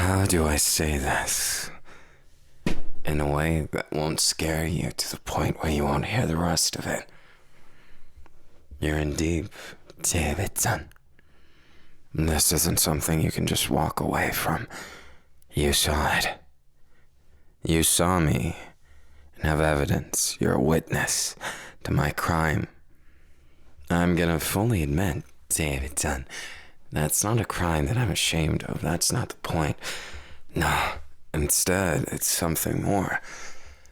How do I say this in a way that won't scare you to the point where you won't hear the rest of it? You're in deep, David-san. This isn't something you can just walk away from. You saw it. You saw me and have evidence. You're a witness to my crime. I'm gonna fully admit, David-san, that's not a crime that I'm ashamed of. That's not the point. No, instead, it's something more.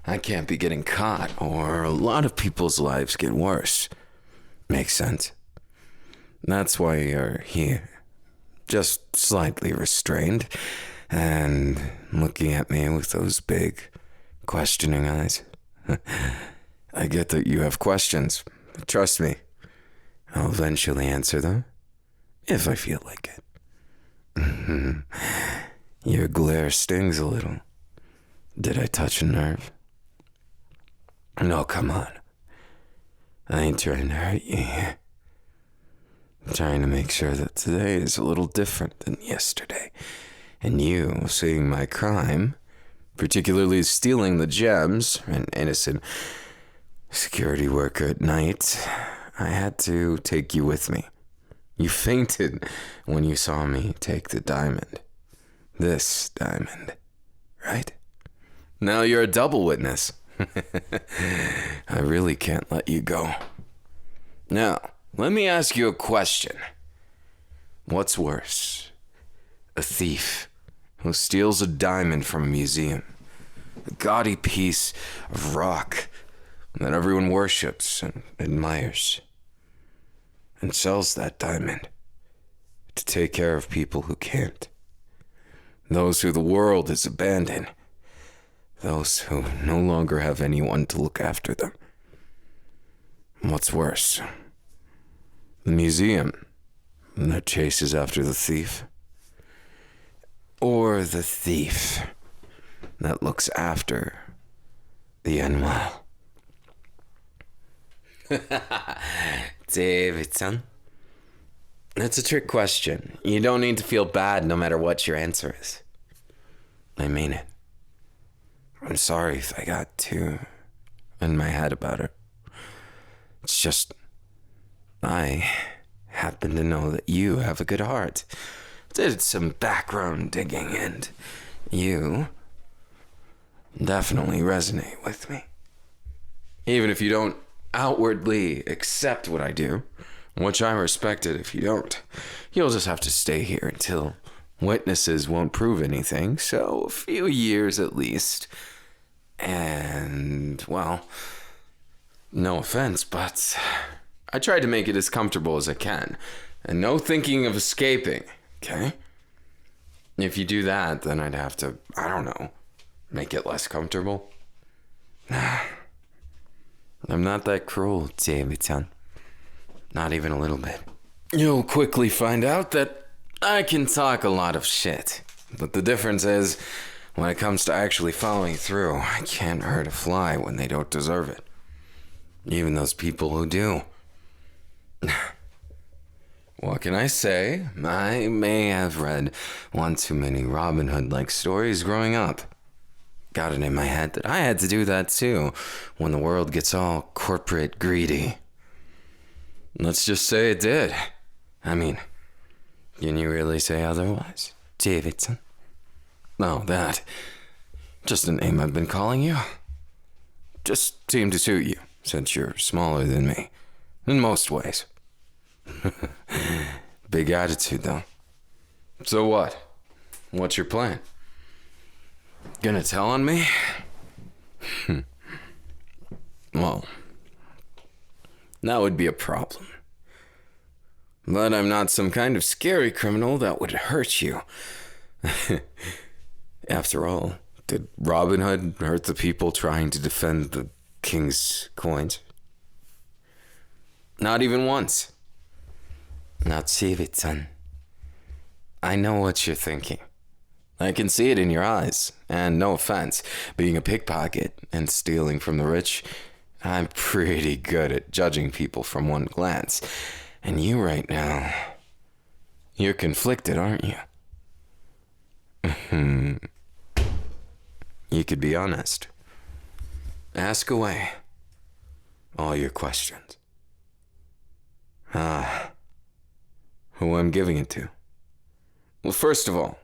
I can't be getting caught, or a lot of people's lives get worse. Makes sense. That's why you're here. Just slightly restrained, and looking at me with those big, questioning eyes. I get that you have questions. Trust me. I'll eventually answer them. If I feel like it. Your glare stings a little. Did I touch a nerve? No, come on. I ain't trying to hurt you here. I'm trying to make sure that today is a little different than yesterday. And you, seeing my crime, particularly stealing the gems, an innocent security worker at night, I had to take you with me. You fainted when you saw me take the diamond. This diamond, right? Now you're a double witness. I really can't let you go. Now, let me ask you a question. What's worse? A thief who steals a diamond from a museum, a gaudy piece of rock that everyone worships and admires, and sells that diamond to take care of people who can't, those who the world has abandoned, those who no longer have anyone to look after them. What's worse? The museum that chases after the thief, or the thief that looks after the unwell? Davidson, that's a trick question. You don't need to feel bad no matter what your answer is. I mean it. I'm sorry if I got too in my head about it. It's just, I happen to know that you have a good heart. Did some background digging, and you definitely resonate with me. Even if you don't outwardly accept what I do, which I respect it if you don't, you'll just have to stay here until witnesses won't prove anything, so a few years at least. And, well, no offense, but I tried to make it as comfortable as I can, and no thinking of escaping, okay? If you do that, then I'd have to, I don't know, make it less comfortable. I'm not that cruel, David-san. Not even a little bit. You'll quickly find out that I can talk a lot of shit. But the difference is, when it comes to actually following through, I can't hurt a fly when they don't deserve it. Even those people who do. What can I say? I may have read one too many Robin Hood-like stories growing up. Got it in my head that I had to do that too when the world gets all corporate greedy. Let's just say it did. I mean, can you really say otherwise, Davidson? No, that. Just a name I've been calling you. Just seemed to suit you, since you're smaller than me. In most ways. Big attitude, though. So what? What's your plan? Gonna tell on me? Well, that would be a problem. But I'm not some kind of scary criminal that would hurt you. After all, did Robin Hood hurt the people trying to defend the king's coins? Not even once. Now, David-san, I know what you're thinking. I can see it in your eyes, and no offense, being a pickpocket and stealing from the rich, I'm pretty good at judging people from one glance. And you right now, you're conflicted, aren't you? You could be honest. Ask away all your questions. Who I'm giving it to? Well, first of all,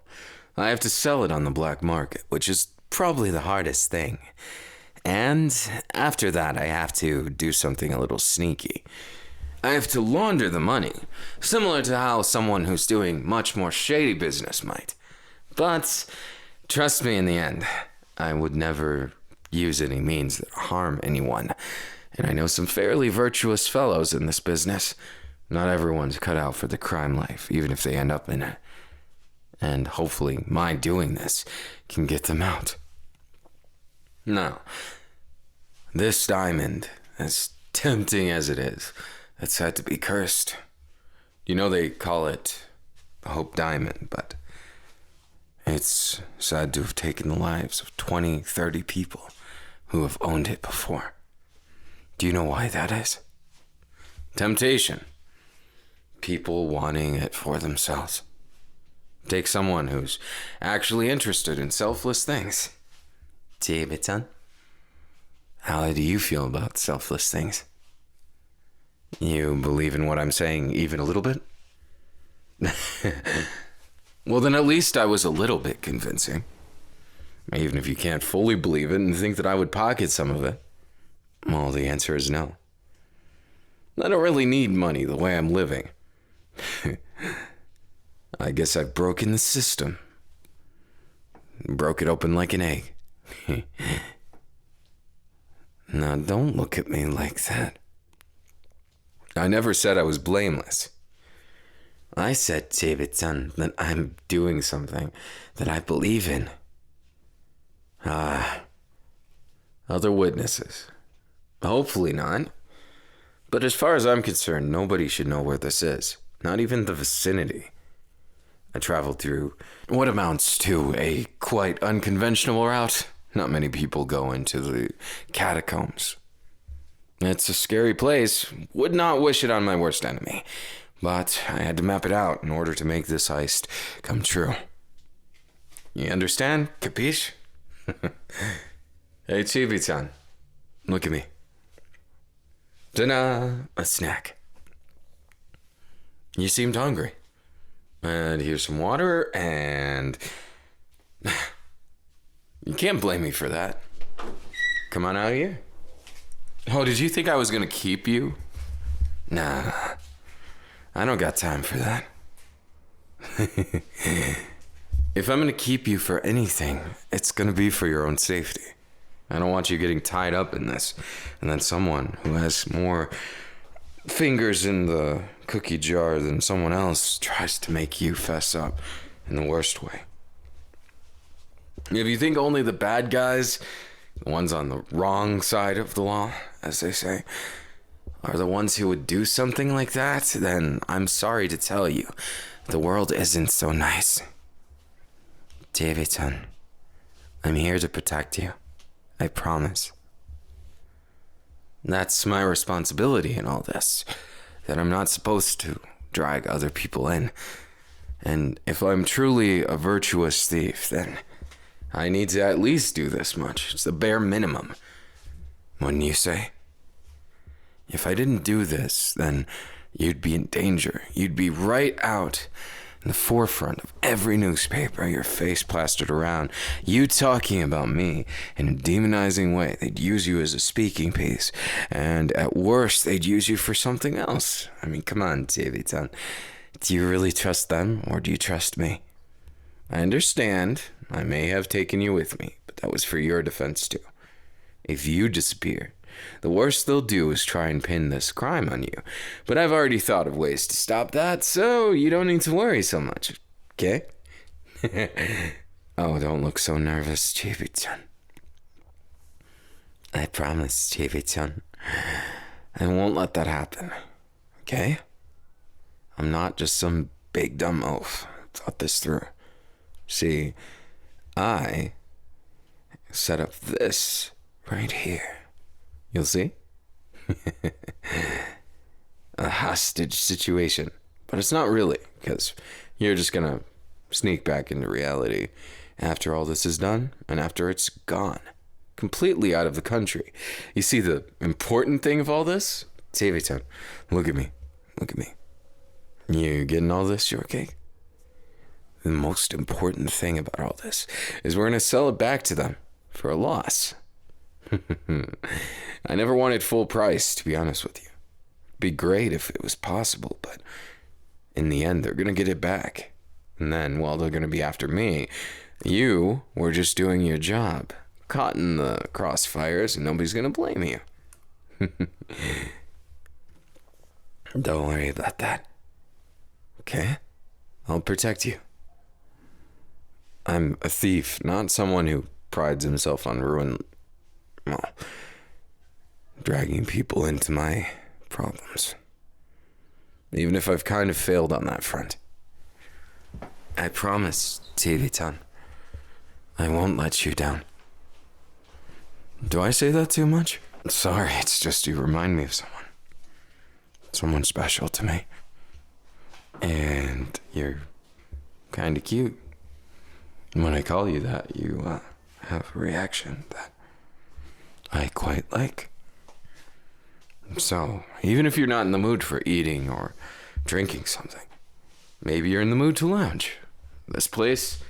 I have to sell it on the black market, which is probably the hardest thing. And after that, I have to do something a little sneaky. I have to launder the money, similar to how someone who's doing much more shady business might. But trust me, in the end, I would never use any means that harm anyone. And I know some fairly virtuous fellows in this business. Not everyone's cut out for the crime life, even if they end up in it. And hopefully my doing this can get them out. Now, this diamond, as tempting as it is, it's said to be cursed. You know they call it the Hope Diamond, but it's said to have taken the lives of 20, 30 people who have owned it before. Do you know why that is? Temptation. People wanting it for themselves. Take someone who's actually interested in selfless things. David-san, how do you feel about selfless things? You believe in what I'm saying even a little bit? Well, then at least I was a little bit convincing. Even if you can't fully believe it and think that I would pocket some of it. Well, the answer is no. I don't really need money the way I'm living. I guess I've broken the system. Broke it open like an egg. Now, don't look at me like that. I never said I was blameless. I said, David-san, that I'm doing something that I believe in. Other witnesses. Hopefully not. But as far as I'm concerned, nobody should know where this is. Not even the vicinity. I traveled through what amounts to a quite unconventional route. Not many people go into the catacombs. It's a scary place. Would not wish it on my worst enemy. But I had to map it out in order to make this heist come true. You understand? Capiche? Hey, Chibi-chan. Look at me. Ta-da! A snack. You seemed hungry. And here's some water, and you can't blame me for that. Come on out here. Oh, did you think I was gonna keep you? Nah, I don't got time for that. If I'm gonna keep you for anything, it's gonna be for your own safety. I don't want you getting tied up in this, and then someone who has more fingers in the cookie jar than someone else tries to make you fess up in the worst way. If you think only the bad guys, the ones on the wrong side of the law, as they say, are the ones who would do something like that, then I'm sorry to tell you, the world isn't so nice. David-san, I'm here to protect you. I promise. That's my responsibility in all this, that I'm not supposed to drag other people in. And if I'm truly a virtuous thief, then I need to at least do this much. It's the bare minimum. Wouldn't you say? If I didn't do this, then you'd be in danger. You'd be right out in the forefront of every newspaper, your face plastered around, you talking about me in a demonizing way. They'd use you as a speaking piece, and at worst, they'd use you for something else. I mean, come on, David-san. Do you really trust them, or do you trust me? I understand. I may have taken you with me, but that was for your defense too. If you disappear, the worst they'll do is try and pin this crime on you. But I've already thought of ways to stop that, so you don't need to worry so much, okay? Oh, don't look so nervous, Chibi-chan. I promise, Chibi-chan. I won't let that happen, okay? I'm not just some big dumb oaf. I thought this through. See, I set up this right here. You'll see? A hostage situation. But it's not really, because you're just gonna sneak back into reality After all this is done, and after it's gone, completely out of the country. You see, the important thing of all this? Teve-chan, look at me. Look at me. You getting all this, shortcake? The most important thing about all this is we're going to sell it back to them for a loss. I never wanted full price, to be honest with you. It'd be great if it was possible, but in the end, they're going to get it back. And then, well, they're going to be after me. You were just doing your job, caught in the crossfires, and nobody's going to blame you. Don't worry about that. Okay? I'll protect you. I'm a thief, not someone who prides himself on dragging people into my problems. Even if I've kind of failed on that front. I promise, Teve-chan, I won't let you down. Do I say that too much? Sorry, it's just you remind me of someone. Someone special to me. And you're kind of cute. When I call you that, you have a reaction that I quite like. So, even if you're not in the mood for eating or drinking something, maybe you're in the mood to lounge. This place,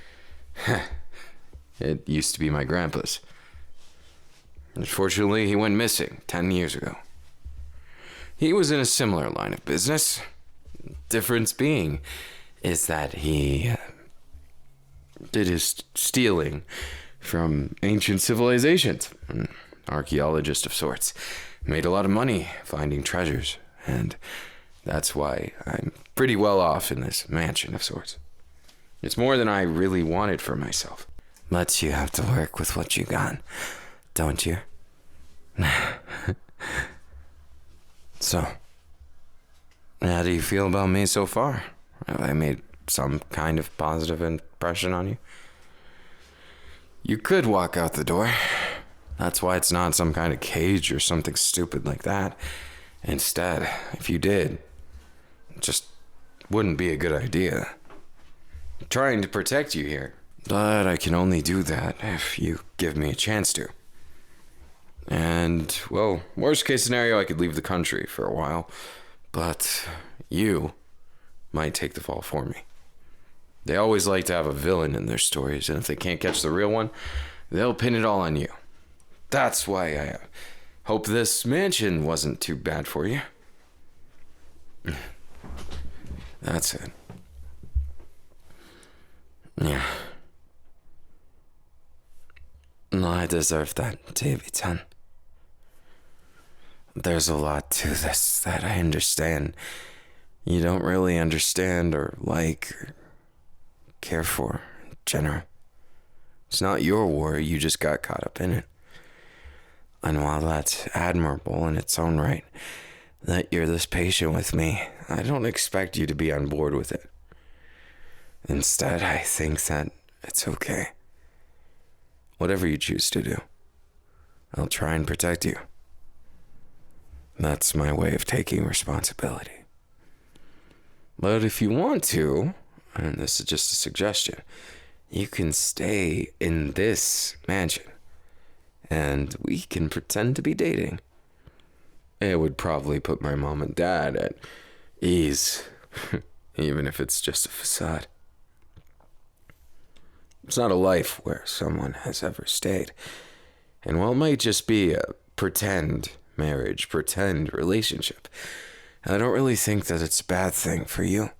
it used to be my grandpa's. Unfortunately, he went missing 10 years ago. He was in a similar line of business. Difference being is that he did his stealing from ancient civilizations. An archaeologist of sorts. Made a lot of money finding treasures, and that's why I'm pretty well off in this mansion of sorts. It's more than I really wanted for myself. But you have to work with what you got, don't you? So, how do you feel about me so far? Have I made some kind of positive impression on you? You could walk out the door. That's why it's not some kind of cage or something stupid like that. Instead, if you did, it just wouldn't be a good idea. I'm trying to protect you here, but I can only do that if you give me a chance to. And, well, worst case scenario, I could leave the country for a while, but you might take the fall for me. They always like to have a villain in their stories, and if they can't catch the real one, they'll pin it all on you. That's why I hope this mansion wasn't too bad for you. That's it. Yeah. No, I deserve that, Teve-chan. There's a lot to this that I understand. You don't really understand or like or care for in general. It's not your war, you just got caught up in it. And while that's admirable in its own right, that you're this patient with me, I don't expect you to be on board with it. Instead, I think that it's okay. Whatever you choose to do, I'll try and protect you. That's my way of taking responsibility. But if you want to, and this is just a suggestion, you can stay in this mansion, and we can pretend to be dating. It would probably put my mom and dad at ease, even if it's just a facade. It's not a life where someone has ever stayed. And while it might just be a pretend marriage, pretend relationship, I don't really think that it's a bad thing for you.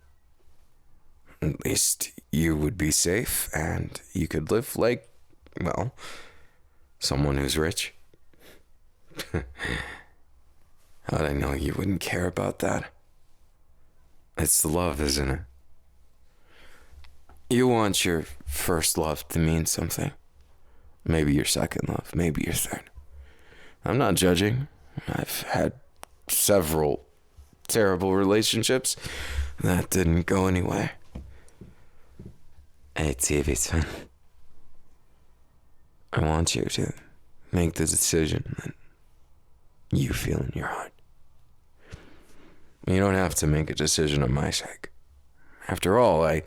At least you would be safe, and you could live like, well, someone who's rich. How'd I know you wouldn't care about that? It's the love, isn't it? You want your first love to mean something. Maybe your second love, maybe your third. I'm not judging. I've had several terrible relationships that didn't go anywhere. Hey, TV-chan. I want you to make the decision that you feel in your heart. You don't have to make a decision on my sake. After all, I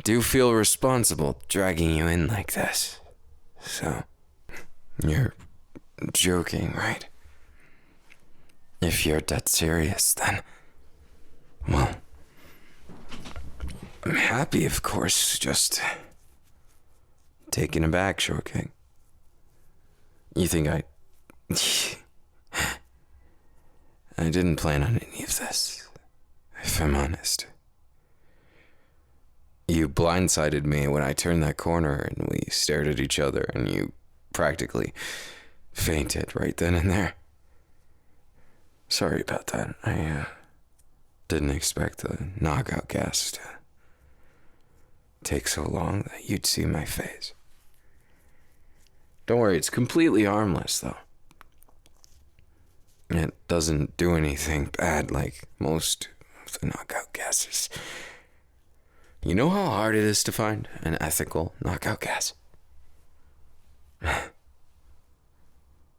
do feel responsible dragging you in like this. So, you're joking, right? If you're dead serious, then, well, I'm happy, of course, just taken aback, Short King. You think I didn't plan on any of this, if I'm honest. You blindsided me when I turned that corner and we stared at each other and you practically fainted right then and there. Sorry about that. I didn't expect the knockout gas to take so long that you'd see my face. Don't worry, it's completely harmless, though. It doesn't do anything bad like most of the knockout gases. You know how hard it is to find an ethical knockout gas?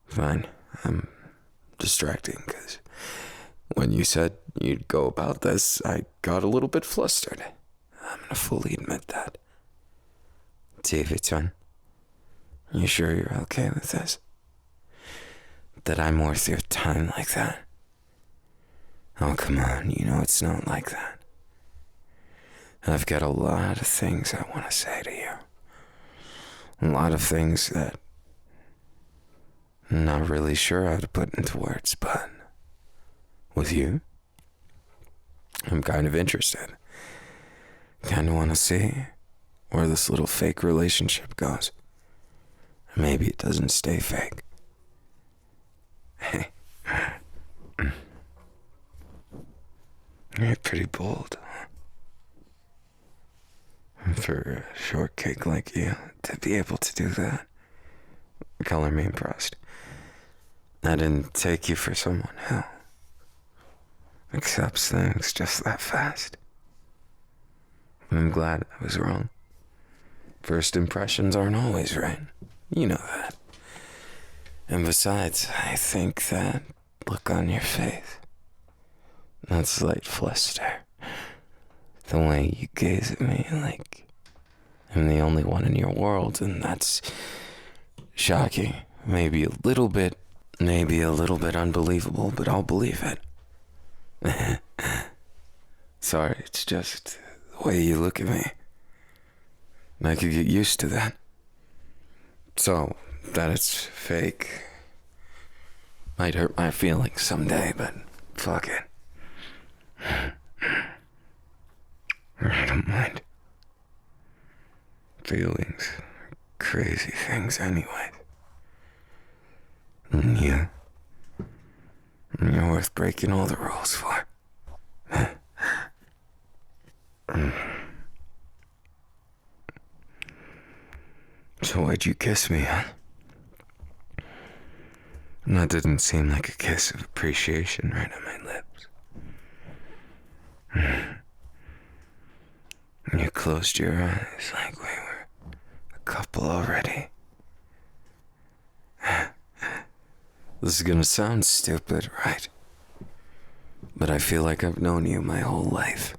Fine, I'm distracting, because when you said you'd go about this, I got a little bit flustered. I'm gonna fully admit that. David-san, you sure you're okay with this? That I'm worth your time like that? Oh, come on, you know it's not like that. I've got a lot of things I want to say to you. A lot of things that I'm not really sure how to put into words, but with you, I'm kind of interested. Kind of want to see where this little fake relationship goes. Maybe it doesn't stay fake. Hey, you're pretty bold. For a short cake like you to be able to do that. Color me impressed. I didn't take you for someone who accepts things just that fast. I'm glad I was wrong. First impressions aren't always right. You know that. And besides, I think that look on your face, that slight fluster, the way you gaze at me like I'm the only one in your world, and that's shocking. Maybe a little bit unbelievable, but I'll believe it. Sorry, it's just the way you look at me. And I could get used to that. So, that it's fake might hurt my feelings someday, but fuck it. I don't mind. Feelings are crazy things anyway. And you're worth breaking all the rules for. So why'd you kiss me, huh? That didn't seem like a kiss of appreciation right on my lips. You closed your eyes like we were a couple already. This is gonna sound stupid, right? But I feel like I've known you my whole life.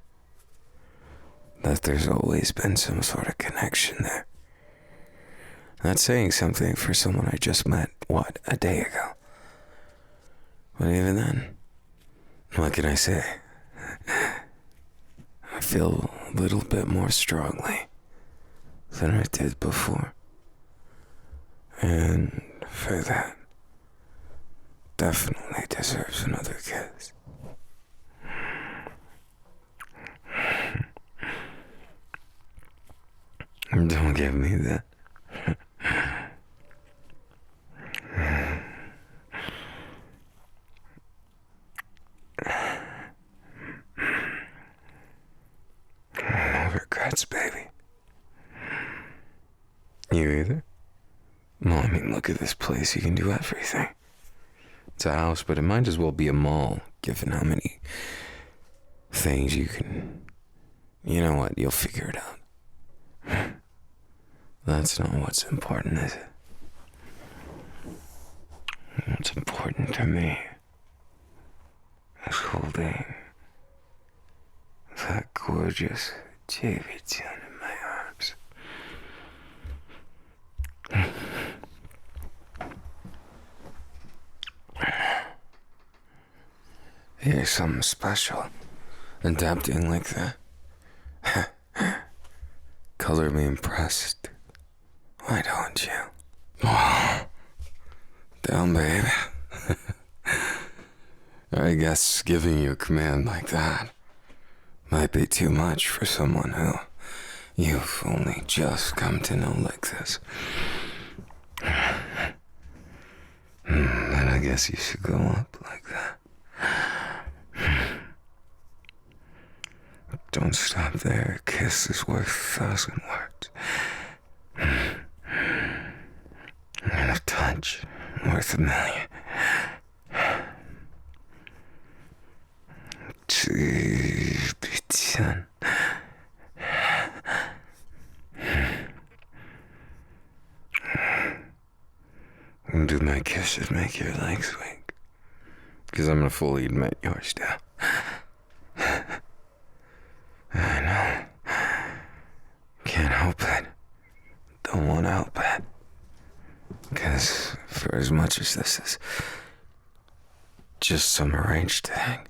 That there's always been some sort of connection there. That's saying something for someone I just met, a day ago. But even then, what can I say? I feel a little bit more strongly than I did before. And for that, definitely deserves another kiss. Don't give me that. No regrets, baby. You either? Well, I mean, look at this place. You can do everything. It's a house, but it might as well be a mall, given how many things you can... You know what? You'll figure it out. That's not what's important, is it? What's important to me is holding that gorgeous David-chan in my You're something special. Adapting like that. Color me impressed. Why don't you? Oh, down, babe. I guess giving you a command like that might be too much for someone who you've only just come to know like this. Then I guess you should go up like that. Don't stop there. A kiss is worth 1,000 words. And a touch worth 1,000,000. Putain. Do my kisses make your legs weak? Because I'm gonna fully admit yours do. I know. Can't help it. Don't want to help it. Because for as much as this is just some arranged thing,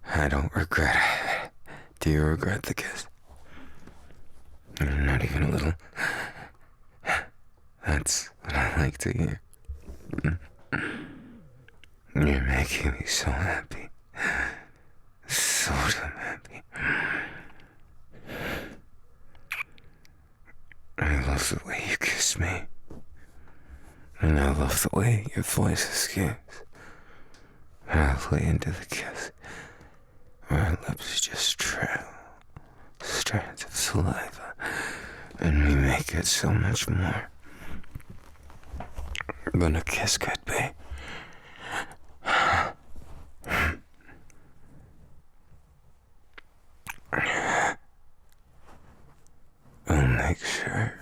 I don't regret it. Do you regret the kiss? Not even a little. That's what I like to hear. You're making me so happy. So damn happy. I love the way you kiss me. And I love the way your voice escapes halfway into the kiss. Our lips just trail strands of saliva, and we make it so much more than a kiss could be. I'll make sure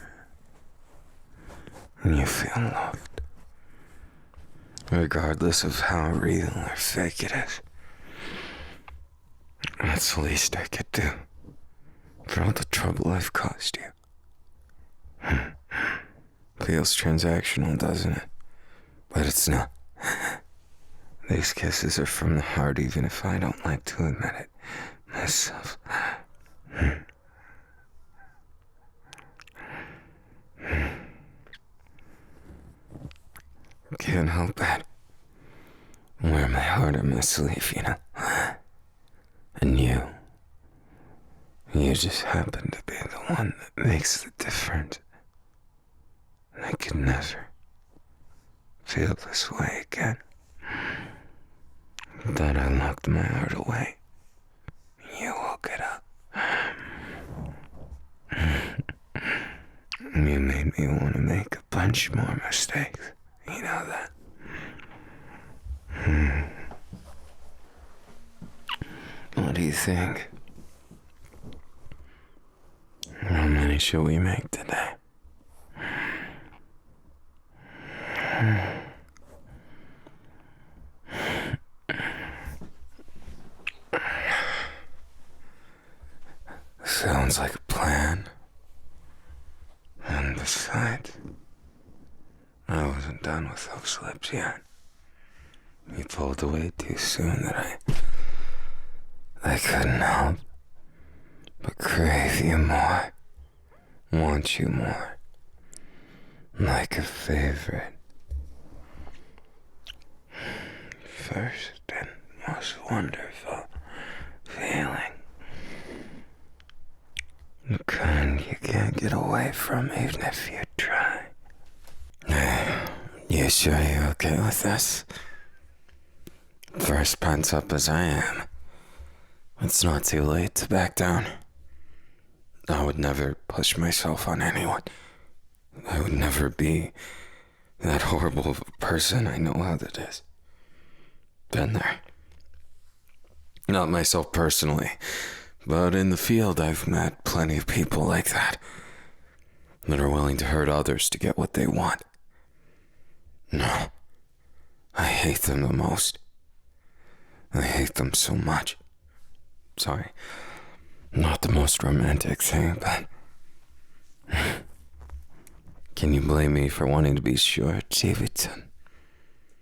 you feel loved, regardless of how real or fake it is. That's the least I could do for all the trouble I've caused you. Feels transactional, doesn't it? But it's not. These kisses are from the heart, even if I don't like to admit it myself. Can't help it. Wear my heart on my sleeve, you know. And you just happen to be the one that makes the difference. And I could never feel this way again. Thought I locked my heart away. You woke it up. You made me want to make a bunch more mistakes. You know that. What do you think? How many should we make today? Sounds like a plan. And besides, I wasn't done with those lips yet. You pulled away too soon that I couldn't help but crave you more, want you more, like a favorite. First and most wonderful feeling. The kind you can't get away from even if you try. You sure you're okay with this? First pent up as I am, it's not too late to back down. I would never push myself on anyone. I would never be that horrible of a person. I know how that is. Been there. Not myself personally, but in the field I've met plenty of people like that are willing to hurt others to get what they want. No, I hate them the most. I hate them so much. Sorry, not the most romantic thing, but can you blame me for wanting to be sure, Davidson?